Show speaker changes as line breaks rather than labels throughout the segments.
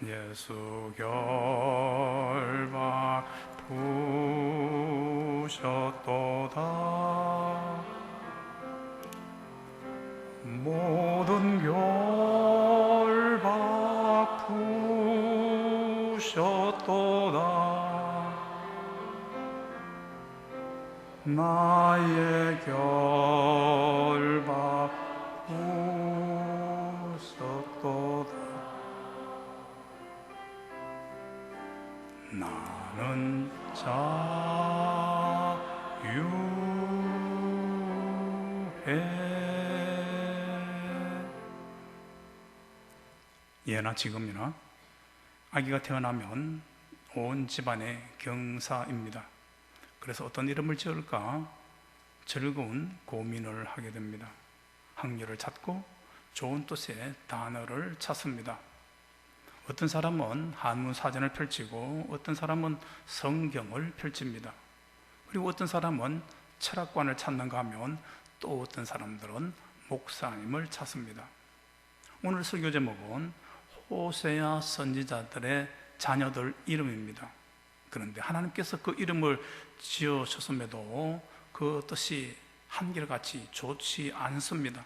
예수 결박 부셨도다. 모든 결박 부셨도다. 나의 결박 부셨도다. 나는 자유해. 예나 지금이나 아기가 태어나면 온 집안의 경사입니다. 그래서 어떤 이름을 지을까 즐거운 고민을 하게 됩니다. 학렬을 찾고 좋은 뜻의 단어를 찾습니다. 어떤 사람은 한문 사전을 펼치고 어떤 사람은 성경을 펼칩니다. 그리고 어떤 사람은 철학관을 찾는가 하면 또 어떤 사람들은 목사님을 찾습니다. 오늘 설교 제목은 호세아 선지자들의 자녀들 이름입니다. 그런데 하나님께서 그 이름을 지으셨음에도 그 뜻이 한결같이 좋지 않습니다.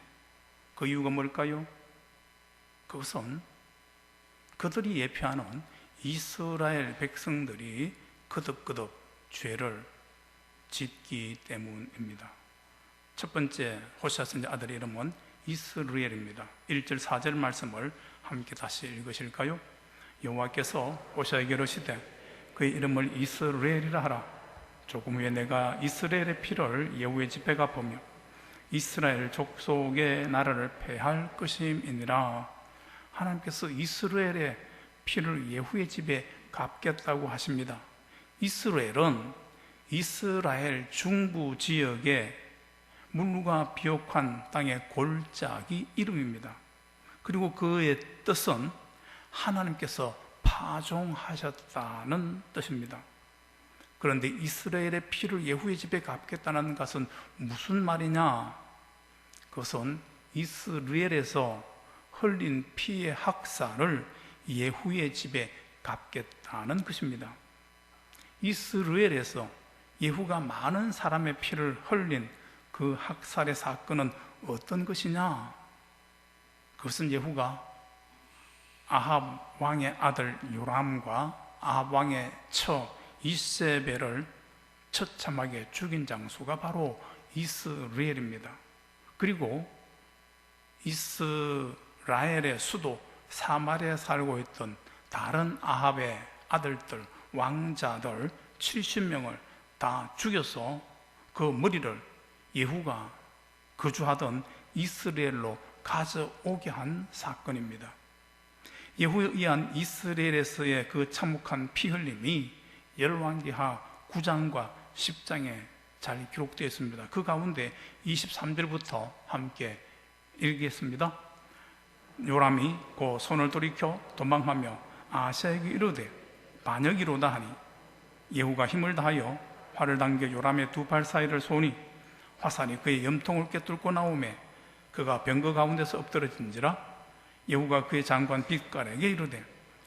그 이유가 뭘까요? 그것은 그들이 예표하는 이스라엘 백성들이 거듭거듭 죄를 짓기 때문입니다. 첫 번째 호세아 선지자 아들의 이름은 이스르엘입니다. 1절 4절 말씀을 함께 다시 읽으실까요? 여호와께서 호세아에게 이르시되 그의 이름을 이스라엘이라 하라. 조금 후에 내가 이스라엘의 피를 예후의 집에 갚으며 이스라엘 족속의 나라를 패할 것임이니라. 하나님께서 이스라엘의 피를 예후의 집에 갚겠다고 하십니다. 이스라엘은 이스라엘 중부 지역의 물과 비옥한 땅의 골짜기 이름입니다. 그리고 그의 뜻은 하나님께서 파종하셨다는 뜻입니다. 그런데 이스라엘의 피를 예후의 집에 갚겠다는 것은 무슨 말이냐? 그것은 이스라엘에서 흘린 피의 학살을 예후의 집에 갚겠다는 것입니다. 이스라엘에서 예후가 많은 사람의 피를 흘린 그 학살의 사건은 어떤 것이냐? 그것은 예후가 아합 왕의 아들 요람과 아합 왕의 처 이세벨을 처참하게 죽인 장소가 바로 이스라엘입니다. 그리고 이스라엘의 수도 사마리아에 살고 있던 다른 아합의 아들들, 왕자들 70명을 다 죽여서 그 머리를 예후가 거주하던 이스라엘로 가져오게 한 사건입니다. 예후에 의한 이스라엘에서의 그 참혹한 피 흘림이 열왕기하 9장과 10장에 잘 기록되어 있습니다. 그 가운데 23절부터 함께 읽겠습니다. 요람이 그 손을 돌이켜 도망하며 아하스에게 이르되 반역이로다 하니 예후가 힘을 다하여 활을 당겨 요람의 두 발 사이를 쏘니 화살이 그의 염통을 꿰뚫고 나오매 그가 병거 가운데서 엎드러진지라. 예후가 그의 장관 빛깔에게 이르되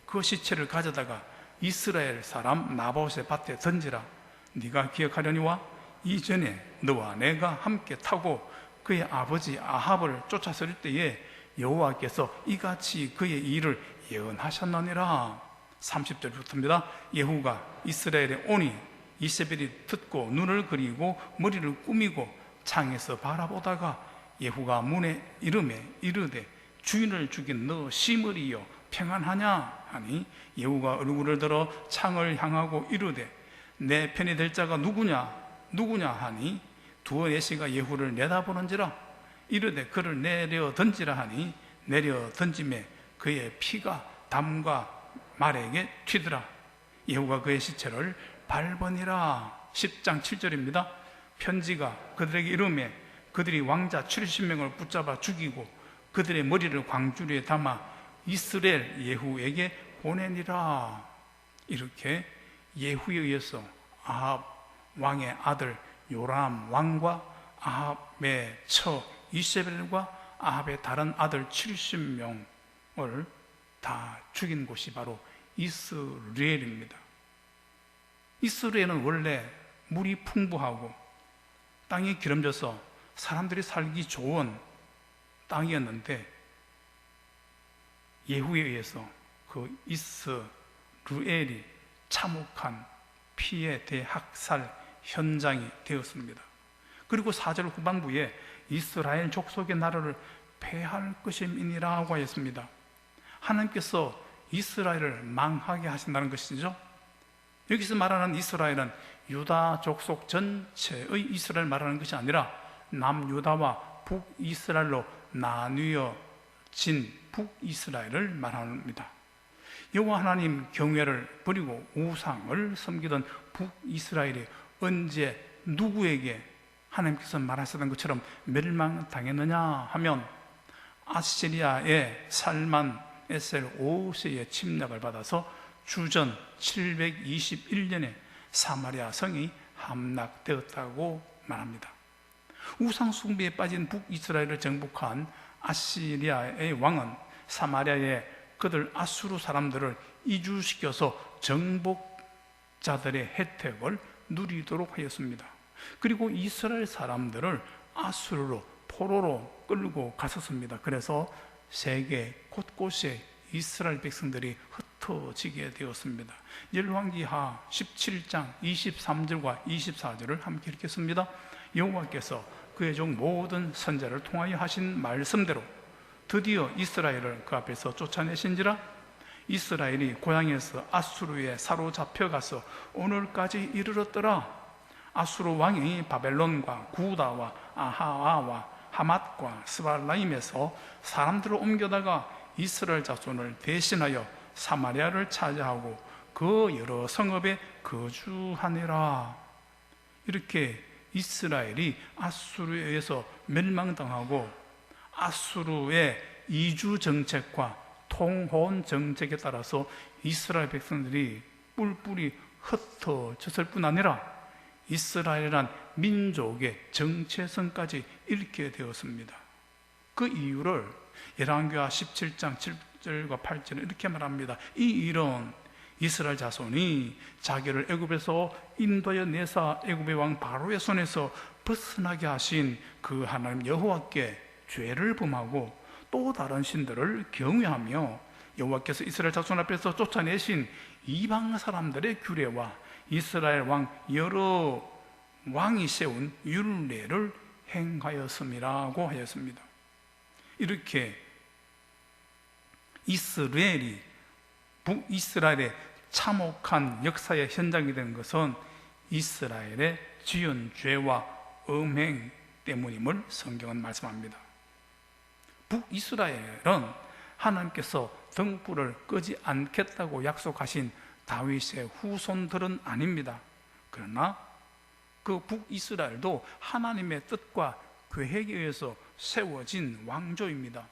그 시체를 가져다가 이스라엘 사람 나봇의 밭에 던지라. 네가 기억하려니와 이전에 너와 내가 함께 타고 그의 아버지 아합을 쫓았을 때에 여호와께서 이같이 그의 일을 예언하셨느니라. 30절부터입니다. 예후가 이스라엘에 오니 이세벨이 듣고 눈을 그리고 머리를 꾸미고 창에서 바라보다가 예후가 문에 이름에 이르되 주인을 죽인 너 시므리여 평안하냐 하니 예후가 얼굴을 들어 창을 향하고 이르되 내 편이 될 자가 누구냐 하니 두어 내시가 예후를 내다보는지라. 이르되 그를 내려 던지라 하니 내려 던짐에 그의 피가 담과 말에게 튀더라. 예후가 그의 시체를 밟으니라. 10장 7절입니다. 편지가 그들에게 이르매 그들이 왕자 70명을 붙잡아 죽이고 그들의 머리를 광주리에 담아 이스라엘 예후에게 보내니라. 이렇게 예후에 의해서 아합 왕의 아들 요람 왕과 아합의 처 이세벨과 아합의 다른 아들 70명을 다 죽인 곳이 바로 이스라엘입니다. 이스라엘은 원래 물이 풍부하고 땅이 기름져서 사람들이 살기 좋은 땅이었는데 예후에 의해서 그 이스라엘이 참혹한 피해 대학살 현장이 되었습니다. 그리고 4절 후반부에 이스라엘 족속의 나라를 패할 것임이니라고 하였습니다. 하나님께서 이스라엘을 망하게 하신다는 것이죠. 여기서 말하는 이스라엘은 유다 족속 전체의 이스라엘 말하는 것이 아니라 남유다와 북이스라엘로 나뉘어진 북이스라엘을 말합니다. 여호와 하나님 경외를 버리고 우상을 섬기던 북이스라엘이 언제 누구에게 하나님께서 말하셨던 것처럼 멸망당했느냐 하면 아시리아의 살만에셀 5세의 침략을 받아서 주전 721년에 사마리아 성이 함락되었다고 말합니다. 우상 숭배에 빠진 북이스라엘을 정복한 아시리아의 왕은 사마리아에 그들 아수르 사람들을 이주시켜서 정복자들의 혜택을 누리도록 하였습니다. 그리고 이스라엘 사람들을 아수르로 포로로 끌고 갔었습니다. 그래서 세계 곳곳에 이스라엘 백성들이 흩어지게 되었습니다. 열왕기하 17장 23절과 24절을 함께 읽겠습니다. 여호와께서 그의 종 모든 선자를 통하여 하신 말씀대로 드디어 이스라엘을 그 앞에서 쫓아내신지라. 이스라엘이 고향에서 아수르에 사로잡혀가서 오늘까지 이르렀더라. 아수르 왕이 바벨론과 구다와 아하와 하맛과 스발라임에서 사람들을 옮겨다가 이스라엘 자손을 대신하여 사마리아를 차지하고 그 여러 성읍에 거주하니라. 이렇게 이스라엘이 아수르에 의해서 멸망당하고 아수르의 이주 정책과 통혼 정책에 따라서 이스라엘 백성들이 뿔뿔이 흩어졌을 뿐 아니라 이스라엘이란 민족의 정체성까지 잃게 되었습니다. 그 이유를 열왕기하 17장 7절과 8절에 이렇게 말합니다. 이 일은 이스라엘 자손이 자기를 애굽에서 인도하여 내사 애굽의 왕 바로의 손에서 벗어나게 하신 그 하나님 여호와께 죄를 범하고 또 다른 신들을 경외하며 여호와께서 이스라엘 자손 앞에서 쫓아내신 이방 사람들의 규례와 이스라엘 왕 여러 왕이 세운 율례를 행하였음이라고 하였습니다. 이렇게 이스라엘이 북이스라엘의 참혹한 역사의 현장이 된 것은 이스라엘의 지은 죄와 음행 때문임을 성경은 말씀합니다. 북이스라엘은 하나님께서 등불을 끄지 않겠다고 약속하신 다윗의 후손들은 아닙니다. 그러나 그 북이스라엘도 하나님의 뜻과 계획에 의해서 세워진 왕조입니다.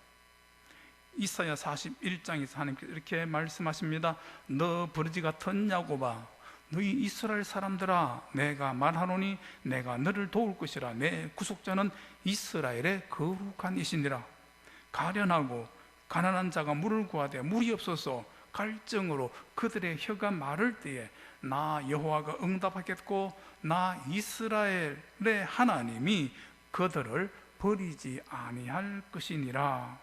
이사야 41장에서 하나님께서 이렇게 말씀하십니다. 너 버러지 같은 야곱아, 너희 이스라엘 사람들아, 내가 말하노니 내가 너를 도울 것이라. 내 구속자는 이스라엘의 거룩한 이시니라. 가련하고 가난한 자가 물을 구하되 물이 없어서 갈증으로 그들의 혀가 마를 때에 나 여호와가 응답하겠고 나 이스라엘의 하나님이 그들을 버리지 아니할 것이니라.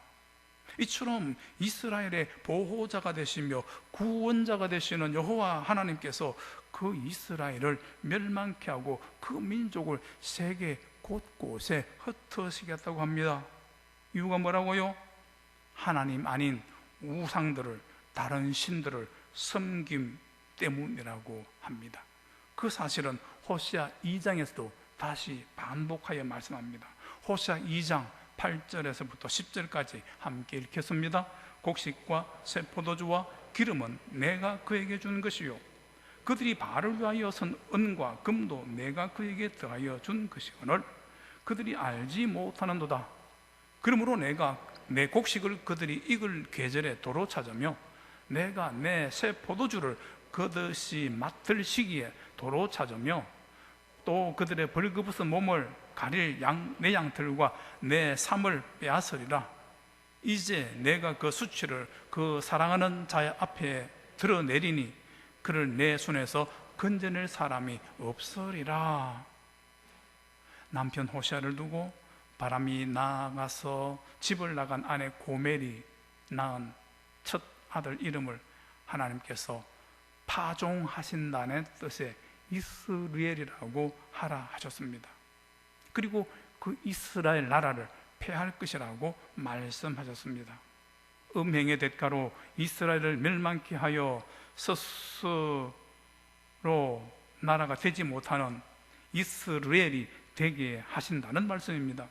이처럼 이스라엘의 보호자가 되시며 구원자가 되시는 여호와 하나님께서 그 이스라엘을 멸망케 하고 그 민족을 세계 곳곳에 흩어지겠다고 합니다. 이유가 뭐라고요? 하나님 아닌 우상들을, 다른 신들을 섬김 때문이라고 합니다. 그 사실은 호시아 2장에서도 다시 반복하여 말씀합니다. 호시아 2장 8절에서부터 10절까지 함께 읽겠습니다. 곡식과 새 포도주와 기름은 내가 그에게 준 것이요 그들이 바알을 위하여 선 은과 금도 내가 그에게 더하여 준 것이거늘 그들이 알지 못하는도다. 그러므로 내가 내 곡식을 그들이 익을 계절에 도로 찾으며 내가 내 새 포도주를 그것이 맡을 시기에 도로 찾으며 또 그들의 벌거벗은 몸을 가릴 내 양털과 내 삶을 빼앗으리라. 이제 내가 그 수치를 그 사랑하는 자의 앞에 드러내리니 그를 내 손에서 건져낼 사람이 없으리라. 남편 호시아를 두고 바람이 나가서 집을 나간 아내 고멜이 낳은 첫 아들 이름을 하나님께서 파종하신다는 뜻의 이스라엘이라고 하라 하셨습니다. 그리고 그 이스라엘 나라를 폐할 것이라고 말씀하셨습니다. 음행의 대가로 이스라엘을 멸망케 하여 스스로 나라가 되지 못하는 이스라엘이 되게 하신다는 말씀입니다.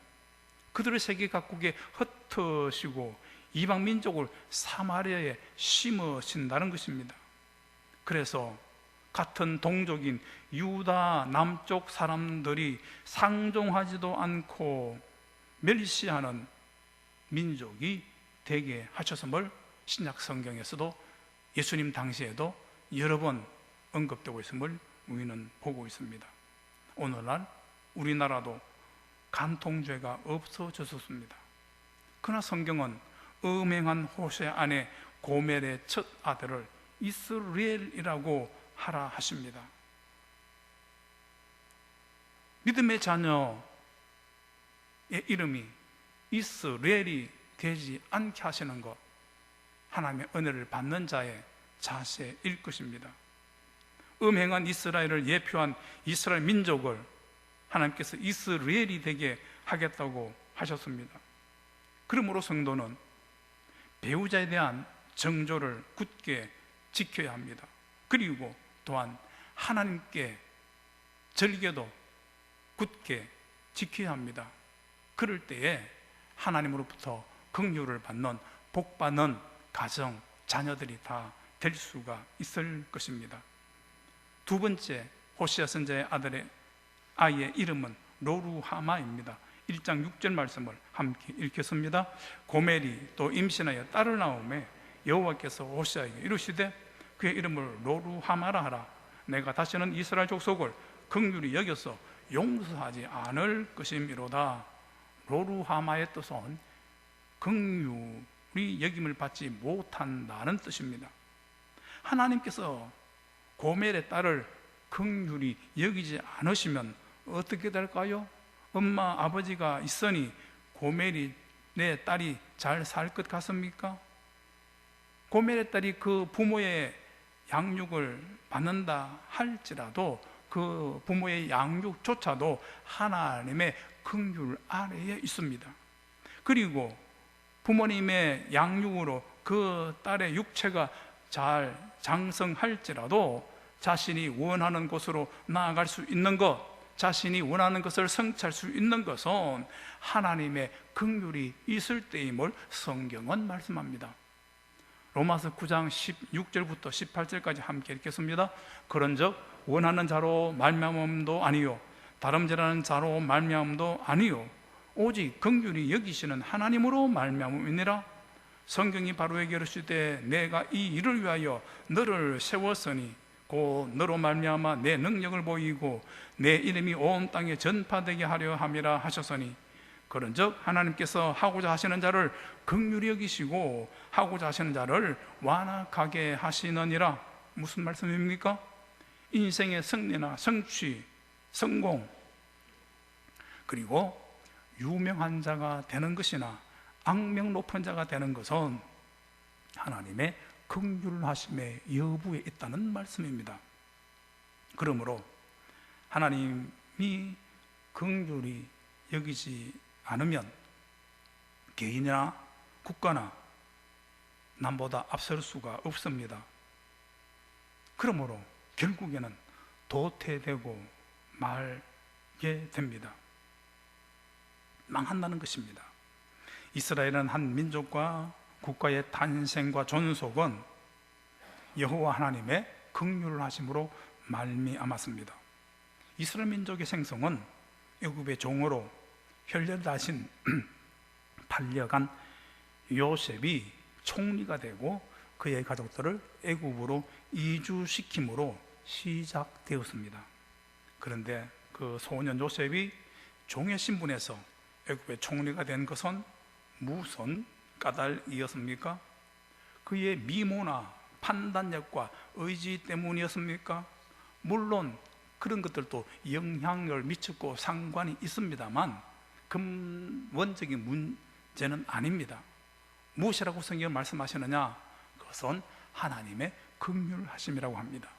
그들을 세계 각국에 흩으시고 이방 민족을 사마리아에 심으신다는 것입니다. 그래서 같은 동족인 유다 남쪽 사람들이 상종하지도 않고 멸시하는 민족이 되게 하셨음을 신약 성경에서도 예수님 당시에도 여러 번 언급되고 있음을 우리는 보고 있습니다. 오늘날 우리나라도 간통죄가 없어졌습니다. 그러나 성경은 음행한 호세 아내 고멜의 첫 아들을 이스라엘이라고 하라 하십니다. 믿음의 자녀의 이름이 이스라엘이 되지 않게 하시는 것, 하나님의 은혜를 받는 자의 자세일 것입니다. 음행한 이스라엘을 예표한 이스라엘 민족을 하나님께서 이스라엘이 되게 하겠다고 하셨습니다. 그러므로 성도는 배우자에 대한 정조를 굳게 지켜야 합니다. 그리고 또한 하나님께 절개도 굳게 지켜야 합니다. 그럴 때에 하나님으로부터 긍휼을 받는, 복받는 가정, 자녀들이 다 될 수가 있을 것입니다. 두 번째, 호시아 선지자의 아이의 이름은 로루하마입니다. 1장 6절 말씀을 함께 읽겠습니다. 고멜이 또 임신하여 딸을 낳음에 여호와께서 호시아에게 이르시되 그의 이름을 로루하마라 하라. 내가 다시는 이스라엘 족속을 긍휼히 여겨서 용서하지 않을 것이미로다. 로루하마의 뜻은 긍휼히 여김을 받지 못한다는 뜻입니다. 하나님께서 고멜의 딸을 긍휼히 여기지 않으시면 어떻게 될까요? 엄마 아버지가 있으니 고멜이 내 딸이 잘 살 것 같습니까? 고멜의 딸이 그 부모의 양육을 받는다 할지라도 그 부모의 양육조차도 하나님의 긍휼 아래에 있습니다. 그리고 부모님의 양육으로 그 딸의 육체가 잘 장성할지라도 자신이 원하는 곳으로 나아갈 수 있는 것, 자신이 원하는 것을 성취할 수 있는 것은 하나님의 긍휼이 있을 때임을 성경은 말씀합니다. 로마서 9장 16절부터 18절까지 함께 읽겠습니다. 그런즉 원하는 자로 말미암음도 아니요 다름질하는 자로 말미암음도 아니요 오직 긍휼히 여기시는 하나님으로 말미암음이니라. 성경이 바로에게 이르시되 내가 이 일을 위하여 너를 세웠으니 곧 너로 말미암아 내 능력을 보이고 내 이름이 온 땅에 전파되게 하려 함이라 하셨으니 그런즉 하나님께서 하고자 하시는 자를 긍휼히 여기시고 하고자 하시는 자를 완악하게 하시느니라. 무슨 말씀입니까? 인생의 승리나 성취, 성공, 그리고 유명한 자가 되는 것이나 악명 높은 자가 되는 것은 하나님의 긍휼하심의 여부에 있다는 말씀입니다. 그러므로 하나님이 긍휼히 여기지 않으면 개인이나 국가나 남보다 앞설 수가 없습니다. 그러므로 결국에는 도태되고 말게 됩니다. 망한다는 것입니다. 이스라엘은 한 민족과 국가의 탄생과 존속은 여호와 하나님의 긍휼하심으로 말미암았습니다. 이스라엘 민족의 생성은 애굽의 종으로 혈련하신 팔려간 요셉이 총리가 되고 그의 가족들을 애굽으로 이주시킴으로 시작되었습니다. 그런데 그 소년 요셉이 종의 신분에서 애굽의 총리가 된 것은 무슨 까닭이었습니까? 그의 미모나 판단력과 의지 때문이었습니까? 물론 그런 것들도 영향을 미쳤고 상관이 있습니다만 근원적인 문제는 아닙니다. 무엇이라고 성경은 말씀하시느냐? 그것은 하나님의 긍휼하심이라고 합니다.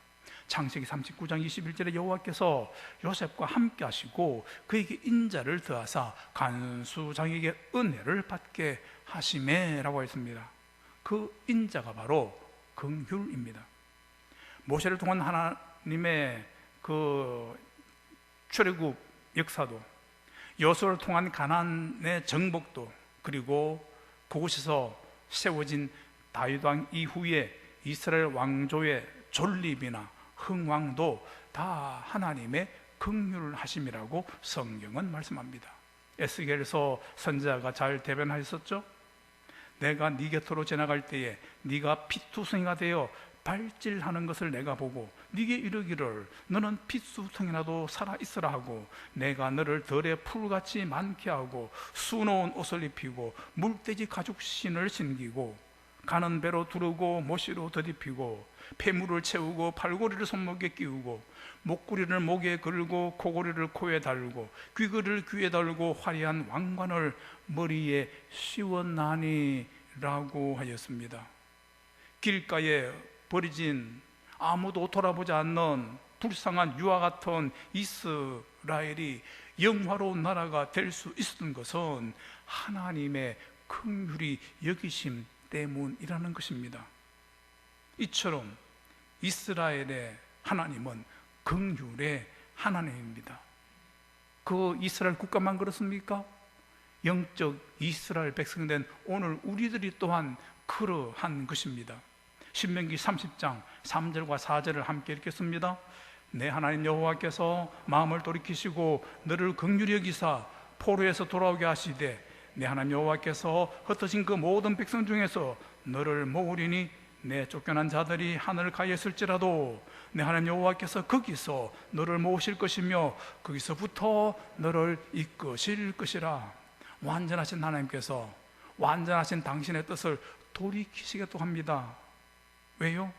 창세기 39장 21절에 여호와께서 요셉과 함께 하시고 그에게 인자를 더하사 간수장에게 은혜를 받게 하시매 라고 했습니다. 그 인자가 바로 긍휼입니다. 모세를 통한 하나님의 그 출애굽 역사도, 여호수아를 통한 가나안의 정복도, 그리고 그곳에서 세워진 다윗 왕 이후에 이스라엘 왕조의 존립이나 흥왕도 다 하나님의 긍휼하심이라고 성경은 말씀합니다. 에스겔에서 선지자가 잘 대변하셨죠? 내가 네 곁으로 지나갈 때에 네가 피투성이가 되어 발질하는 것을 내가 보고 네게 이르기를 너는 피투성이라도 살아있으라 하고 내가 너를 들에 풀같이 많게 하고 수놓은 옷을 입히고 물돼지 가죽신을 신기고 가는 배로 두르고 모시로 더입히고 폐물을 채우고 팔고리를 손목에 끼우고 목구리를 목에 걸고 코고리를 코에 달고 귀걸이를 귀에 달고 화려한 왕관을 머리에 씌웠나니 라고 하였습니다. 길가에 버려진 아무도 돌아보지 않는 불쌍한 유아 같은 이스라엘이 영화로운 나라가 될 수 있었던 것은 하나님의 긍휼히 여기심 때문이라는 것입니다. 이처럼 이스라엘의 하나님은 긍휼의 하나님입니다. 그 이스라엘 국가만 그렇습니까? 영적 이스라엘 백성된 오늘 우리들이 또한 그러한 것입니다. 신명기 30장 3절과 4절을 함께 읽겠습니다. 내 하나님 여호와께서 마음을 돌이키시고 너를 긍휼히 여기사 포로에서 돌아오게 하시되 내 하나님 여호와께서 흩어진 그 모든 백성 중에서 너를 모으리니 내 쫓겨난 자들이 하늘을 가했을지라도 내 하나님 여호와께서 거기서 너를 모으실 것이며 거기서부터 너를 이끄실 것이라. 완전하신 하나님께서 완전하신 당신의 뜻을 돌이키시겠다고 합니다. 왜요?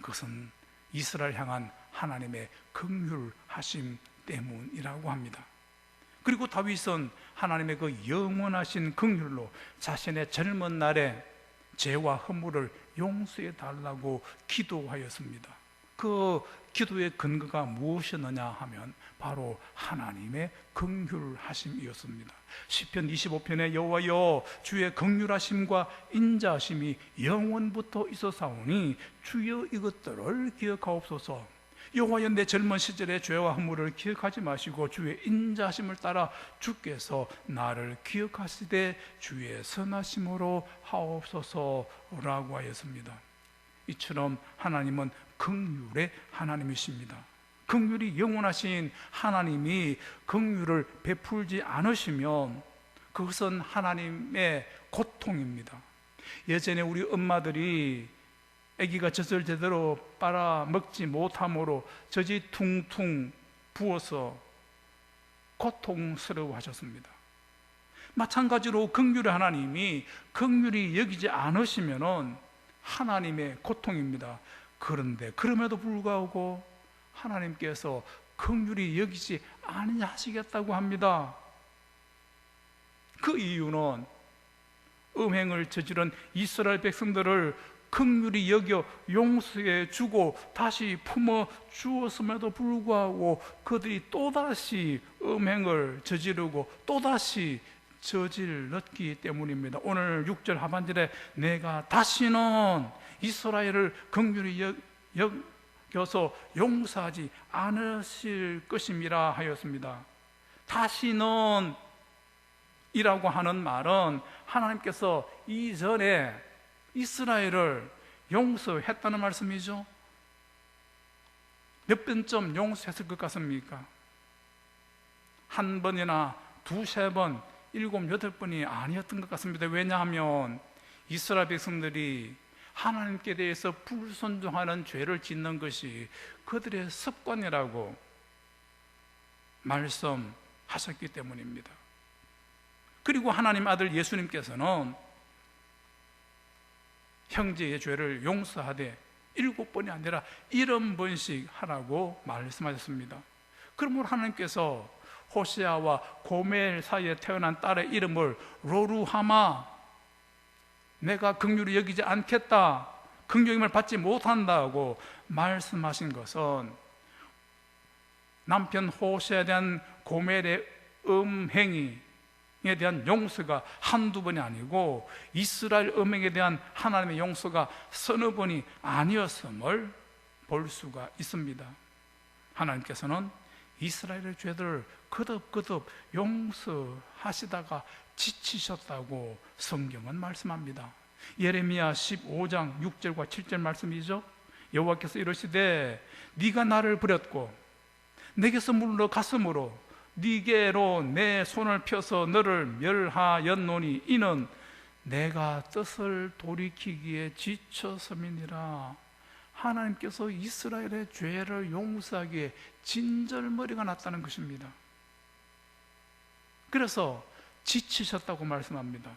그것은 이스라엘 향한 하나님의 긍휼하심 때문이라고 합니다. 그리고 다윗은 하나님의 그 영원하신 긍휼로 자신의 젊은 날에 죄와 허물을 용서해 달라고 기도하였습니다. 그 기도의 근거가 무엇이었느냐 하면 바로 하나님의 긍휼하심이었습니다. 시편 25편에 여호와여 주의 긍휼하심과 인자하심이 영원부터 있어사오니 주여 이것들을 기억하옵소서. 여호와여 내 젊은 시절의 죄와 허물을 기억하지 마시고 주의 인자하심을 따라 주께서 나를 기억하시되 주의 선하심으로 하옵소서라고 하였습니다. 이처럼 하나님은 긍휼의 하나님이십니다. 긍휼이 영원하신 하나님이 긍휼을 베풀지 않으시면 그것은 하나님의 고통입니다. 예전에 우리 엄마들이 아기가 젖을 제대로 빨아먹지 못함으로 젖이 퉁퉁 부어서 고통스러워 하셨습니다. 마찬가지로 긍휼의 하나님이 긍휼히 여기지 않으시면 하나님의 고통입니다. 그런데 그럼에도 불구하고 하나님께서 긍휼히 여기지 아니하시겠다고 합니다. 그 이유는 음행을 저지른 이스라엘 백성들을 긍휼히 여겨 용서해 주고 다시 품어 주었음에도 불구하고 그들이 또다시 음행을 저지르고 또다시 저질렀기 때문입니다. 오늘 6절 하반절에 내가 다시는 이스라엘을 긍휼히 여겨서 용서하지 않으실 것임이라 하였습니다. 다시는 이라고 하는 말은 하나님께서 이전에 이스라엘을 용서했다는 말씀이죠. 몇 번쯤 용서했을 것 같습니까? 한 번이나 두세 번, 7, 8번이 아니었던 것 같습니다. 왜냐하면 이스라엘 백성들이 하나님께 대해서 불순종하는 죄를 짓는 것이 그들의 습관이라고 말씀하셨기 때문입니다. 그리고 하나님 아들 예수님께서는 형제의 죄를 용서하되 7번이 아니라 70번씩 하라고 말씀하셨습니다. 그러므로 하나님께서 호세아와 고멜 사이에 태어난 딸의 이름을 로루하마, 내가 긍휼히 여기지 않겠다, 긍휼임을 받지 못한다고 말씀하신 것은 남편 호세아에 대한 고멜의 음행에 대한 용서가 한두 번이 아니고 이스라엘 음행에 대한 하나님의 용서가 서너 번이 아니었음을 볼 수가 있습니다. 하나님께서는 이스라엘의 죄들을 거듭거듭 용서하시다가 지치셨다고 성경은 말씀합니다. 예레미야 15장 6절과 7절 말씀이죠. 여호와께서 이러시되 네가 나를 버렸고 내게서 물러갔으므로 네게로 내 손을 펴서 너를 멸하였노니 이는 내가 뜻을 돌이키기에 지쳤음이니라. 하나님께서 이스라엘의 죄를 용서하기에 진절머리가 났다는 것입니다. 그래서 지치셨다고 말씀합니다.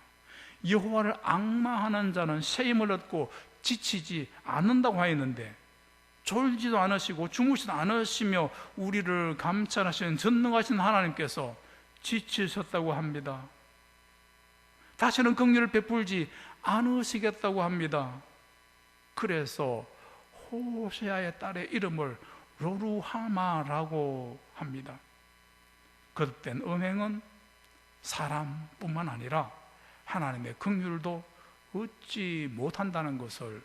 여호와를 앙마하는 자는 쇠임을 얻고 지치지 않는다고 하였는데, 졸지도 않으시고 주무시도 않으시며 우리를 감찰하시는 전능하신 하나님께서 지치셨다고 합니다. 다시는 긍휼을 베풀지 않으시겠다고 합니다. 그래서 호세아의 딸의 이름을 로루하마라고 합니다. 거듭된 음행은 사람뿐만 아니라 하나님의 긍휼도 얻지 못한다는 것을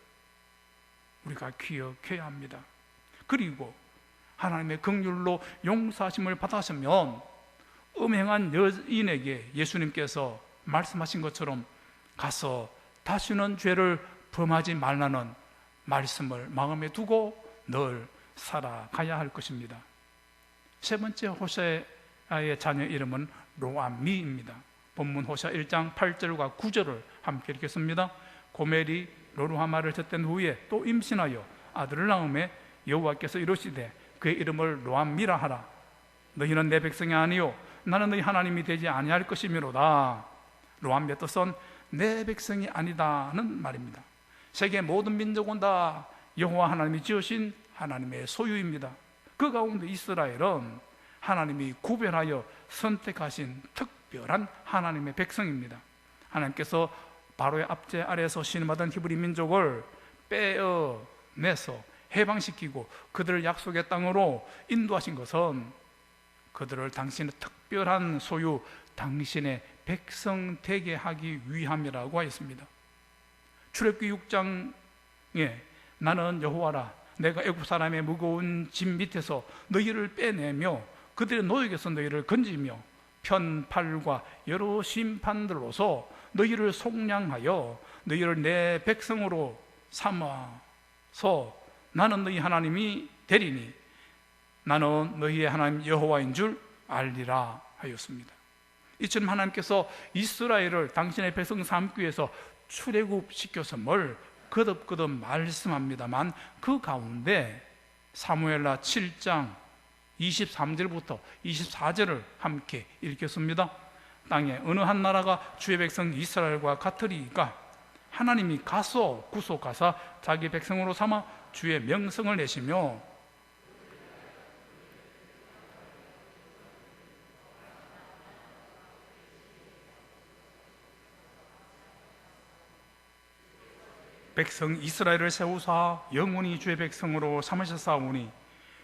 우리가 기억해야 합니다. 그리고 하나님의 긍휼로 용서하심을 받았으면 음행한 여인에게 예수님께서 말씀하신 것처럼 가서 다시는 죄를 범하지 말라는 말씀을 마음에 두고 늘 살아가야 할 것입니다. 세 번째 호세아의 자녀 이름은 로암미입니다. 본문 호세아 1장 8절과 9절을 함께 읽겠습니다. 고멜이 로루하마를 젖된 후에 또 임신하여 아들을 낳음에 여호와께서 이르시되 그의 이름을 로암미라 하라. 너희는 내 백성이 아니요 나는 너희 하나님이 되지 아니할 것이미로다. 로암미의 뜻은 내 백성이 아니다는 말입니다. 세계 모든 민족은 다 여호와 하나님이 지으신 하나님의 소유입니다. 그 가운데 이스라엘은 하나님이 구별하여 선택하신 특별한 하나님의 백성입니다. 하나님께서 바로의 압제 아래에서 신음하던 히브리 민족을 빼어내서 해방시키고 그들을 약속의 땅으로 인도하신 것은 그들을 당신의 특별한 소유, 당신의 백성 되게 하기 위함이라고 하였습니다. 출애굽기 6장에 나는 여호와라, 내가 애굽 사람의 무거운 짐 밑에서 너희를 빼내며 그들의 노역에서 너희를 건지며 편팔과 여러 심판들로서 너희를 속량하여 너희를 내 백성으로 삼아서 나는 너희 하나님이 되리니 나는 너희의 하나님 여호와인 줄 알리라 하였습니다. 이처럼 하나님께서 이스라엘을 당신의 백성 삼기 위해서 출애굽시켰음을 거듭거듭 말씀합니다만 그 가운데 사무엘하 7장 23절부터 24절을 함께 읽겠습니다. 땅에 어느 한 나라가 주의 백성 이스라엘과 같으리까 하나님이 가서 구속하사 자기 백성으로 삼아 주의 명성을 내시며 백성 이스라엘을 세우사 영원히 주의 백성으로 삼으셨사오니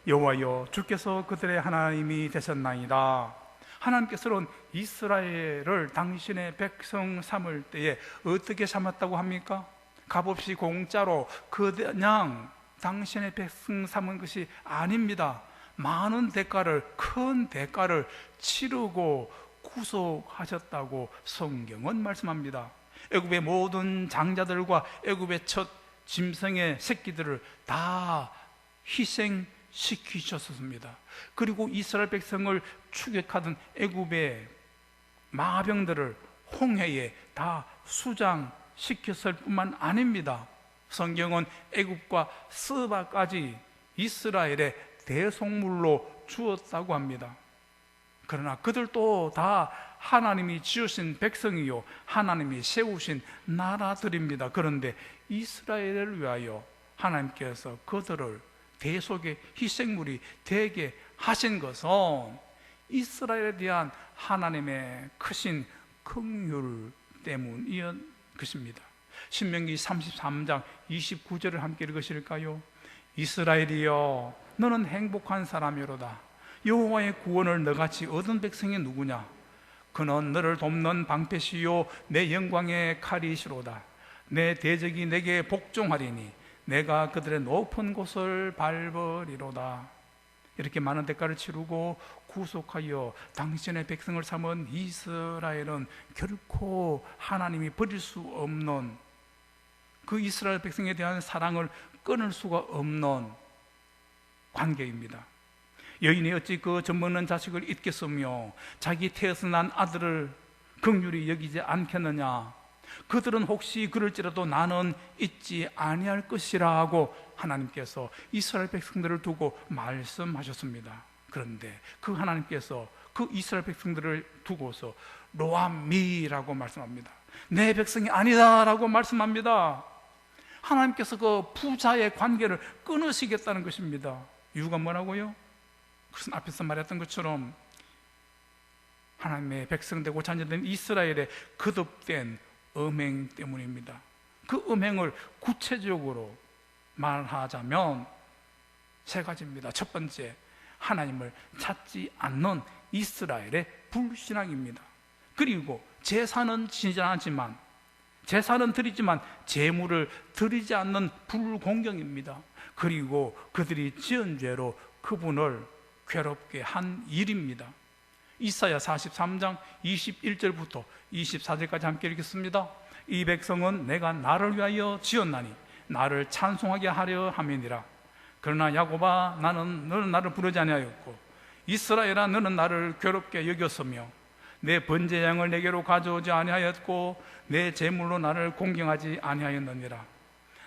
여호와여 주께서 그들의 하나님이 되셨나이다. 하나님께서는 이스라엘을 당신의 백성 삼을 때에 어떻게 삼았다고 합니까? 값없이 공짜로 그냥 당신의 백성 삼은 것이 아닙니다. 많은 대가를, 큰 대가를 치르고 구속하셨다고 성경은 말씀합니다. 애굽의 모든 장자들과 애굽의 첫 짐승의 새끼들을 다 희생시키셨습니다. 그리고 이스라엘 백성을 추격하던 애굽의 마병들을 홍해에 다 수장시켰을 뿐만 아닙니다. 성경은 애굽과 스바까지 이스라엘의 대속물로 주었다고 합니다. 그러나 그들도 다 하나님이 지으신 백성이요 하나님이 세우신 나라들입니다. 그런데 이스라엘을 위하여 하나님께서 그들을 대속의 희생물이 되게 하신 것은 이스라엘에 대한 하나님의 크신 긍휼 때문이었 것입니다. 신명기 33장 29절을 함께 읽으실까요? 이스라엘이여 너는 행복한 사람이로다. 여호와의 구원을 너같이 얻은 백성이 누구냐? 그는 너를 돕는 방패시요 내 영광의 칼이시로다. 내 대적이 내게 복종하리니 내가 그들의 높은 곳을 밟으리로다. 이렇게 많은 대가를 치르고 구속하여 당신의 백성을 삼은 이스라엘은 결코 하나님이 버릴 수 없는, 그 이스라엘 백성에 대한 사랑을 끊을 수가 없는 관계입니다. 여인이 어찌 그 젖먹는 자식을 잊겠으며 자기 태에서 난 아들을 긍휼히 여기지 않겠느냐? 그들은 혹시 그럴지라도 나는 잊지 아니할 것이라 하고 하나님께서 이스라엘 백성들을 두고 말씀하셨습니다. 그런데 그 하나님께서 그 이스라엘 백성들을 두고서 로암미라고 말씀합니다. 내 백성이 아니다라고 말씀합니다. 하나님께서 그 부자의 관계를 끊으시겠다는 것입니다. 이유가 뭐라고요? 그것은 앞에서 말했던 것처럼 하나님의 백성되고 자녀된 이스라엘의 거듭된 음행 때문입니다. 그 음행을 구체적으로 말하자면 세 가지입니다. 첫 번째, 하나님을 찾지 않는 이스라엘의 불신앙입니다. 그리고 제사는 드리지만 제물을 드리지 않는 불공경입니다. 그리고 그들이 지은 죄로 그분을 괴롭게 한 일입니다. 이사야 43장 21절부터 24절까지 함께 읽겠습니다. 이 백성은 내가 나를 위하여 지었나니 나를 찬송하게 하려 함이니라. 그러나 야곱아 너는 나를 부르지 아니하였고 이스라엘아 너는 나를 괴롭게 여겼으며 내 번제 양을 내게로 가져오지 아니하였고 내 제물로 나를 공경하지 아니하였느니라.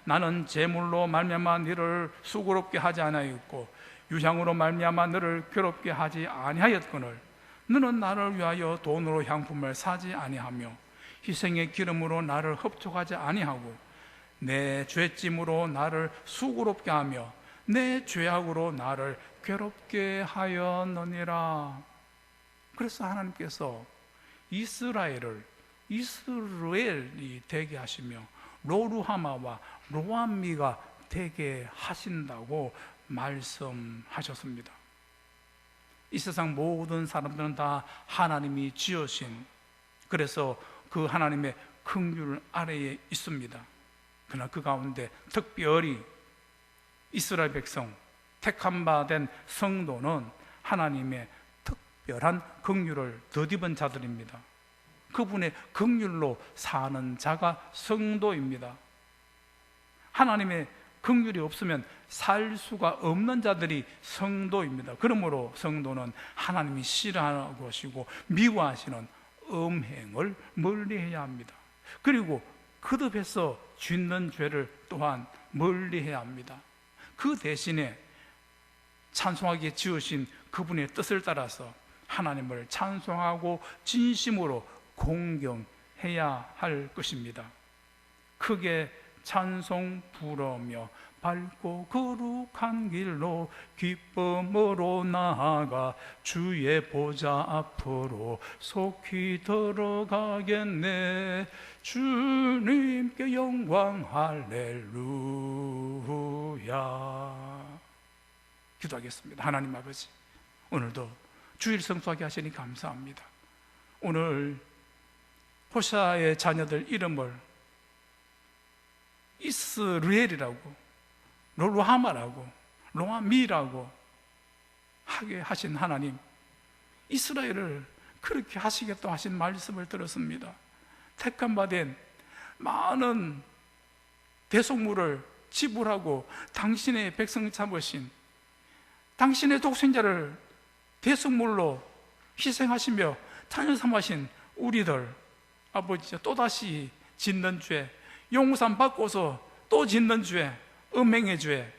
나는 제물로 말미암아 너를 수고롭게 하지 아니하였고 유향으로 말미암아 너를 괴롭게 하지 아니하였거늘 너는 나를 위하여 돈으로 향품을 사지 아니하며 희생의 기름으로 나를 흡족하지 아니하고 내 죄짐으로 나를 수고롭게 하며 내 죄악으로 나를 괴롭게 하였느니라. 그래서 하나님께서 이스라엘이 되게 하시며 로루하마와 로암미가 되게 하신다고 말씀하셨습니다. 이 세상 모든 사람들은 다 하나님이 지으신, 그래서 그 하나님의 긍휼 아래에 있습니다. 그러나 그 가운데 특별히 이스라엘 백성, 택함 바 된 성도는 하나님의 특별한 긍휼을 덧입은 자들입니다. 그분의 긍휼로 사는 자가 성도입니다. 하나님의 긍휼이 없으면 살 수가 없는 자들이 성도입니다. 그러므로 성도는 하나님이 싫어하는 것이고 미워하시는 음행을 멀리해야 합니다. 그리고 거듭해서 짓는 죄를 또한 멀리해야 합니다. 그 대신에 찬송하게 지으신 그분의 뜻을 따라서 하나님을 찬송하고 진심으로 공경해야 할 것입니다. 크게 찬송 부르며 밝고 거룩한 길로 기쁨으로 나아가 주의 보좌 앞으로 속히 들어가겠네. 주님께 영광 할렐루야. 기도하겠습니다. 하나님 아버지, 오늘도 주일 성수하게 하시니 감사합니다. 오늘 호샤의 자녀들 이름을 이스라엘이라고, 로루하마라고, 로아미라고 하게 하신 하나님, 이스라엘을 그렇게 하시겠다 하신 말씀을 들었습니다. 택함 받은 많은 대속물을 지불하고 당신의 백성 잡으신, 당신의 독생자를 대속물로 희생하시며 자녀 삼으신 우리들, 아버지, 또다시 짓는 죄, 용서 받고서 또 짓는 죄, 음행의 죄,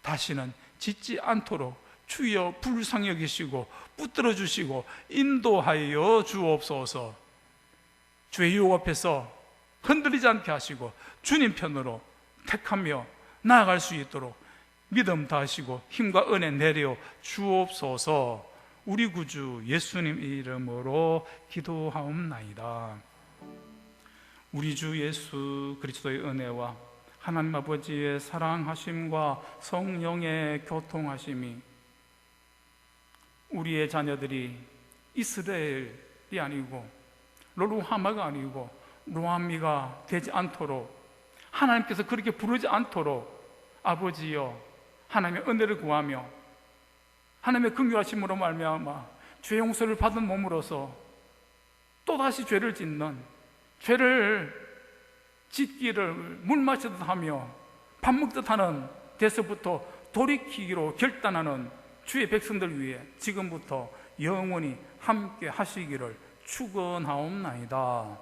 다시는 짓지 않도록 주여 불쌍히 여기시고 붙들어 주시고 인도하여 주옵소서. 죄의 유혹 앞에서 흔들리지 않게 하시고 주님 편으로 택하며 나아갈 수 있도록 믿음 다하시고 힘과 은혜 내려 주옵소서. 우리 구주 예수님 이름으로 기도하옵나이다. 우리 주 예수 그리스도의 은혜와 하나님 아버지의 사랑하심과 성령의 교통하심이 우리의 자녀들이 이스라엘이 아니고 로루하마가 아니고 로암미가 되지 않도록, 하나님께서 그렇게 부르지 않도록 아버지여 하나님의 은혜를 구하며 하나님의 긍휼하심으로 말미암아 죄 용서를 받은 몸으로서 또다시 죄를 짓는, 죄를 짓기를 물 마시듯 하며 밥 먹듯 하는 데서부터 돌이키기로 결단하는 주의 백성들 위해 지금부터 영원히 함께 하시기를 축원하옵나이다.